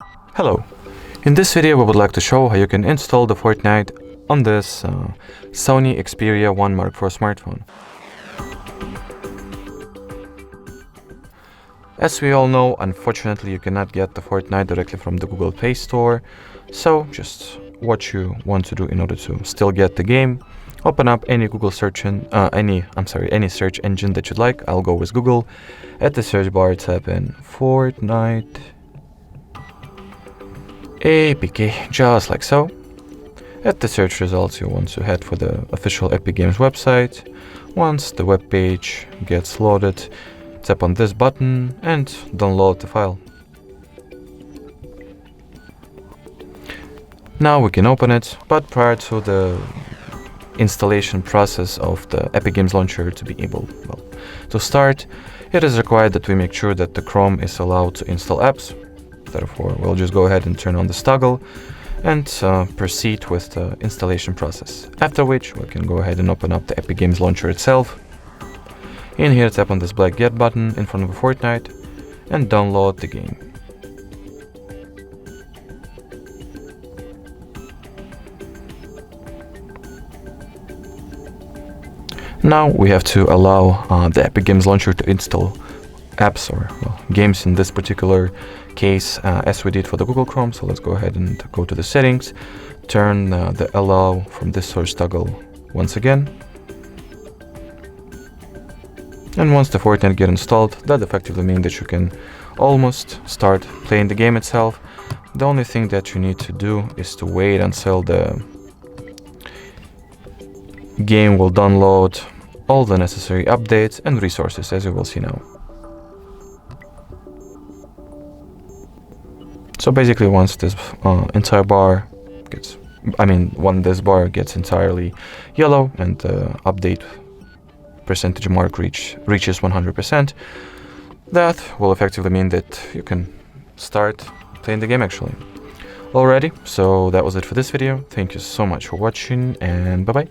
Hello! In this video we would like to show how you can install the Fortnite on this SONY Xperia 1 Mark IV smartphone. As we all know, unfortunately you cannot get the Fortnite directly from the Google Play Store, so just what you want to do in order to still get the game, open up any Google search any search engine that you'd like. I'll go with Google. At the search bar type in Fortnite APK, just like so. At the search results you want to head for the official Epic Games website. Once the web page gets loaded, tap on this button and download the file. Now we can open it, but prior to the installation process of the Epic Games launcher to be able to start, it is required that we make sure that the Chrome is allowed to install apps. Therefore, we'll just go ahead and turn on this toggle and proceed with the installation process. After which, we can go ahead and open up the Epic Games launcher itself. In here, tap on this black Get button in front of a Fortnite and download the game. Now we have to allow the Epic Games launcher to install apps or games in this particular case as we did for the Google Chrome. So let's go ahead and go to the settings, turn the allow from this source toggle once again. And once the Fortnite get installed, that effectively means that you can almost start playing the game itself. The only thing that you need to do is to wait until the game will download all the necessary updates and resources, as you will see now. So basically, once this entire bar when this bar gets entirely yellow and the update percentage mark reaches 100%, that will effectively mean that you can start playing the game actually. Alrighty, so that was it for this video. Thank you so much for watching and bye bye.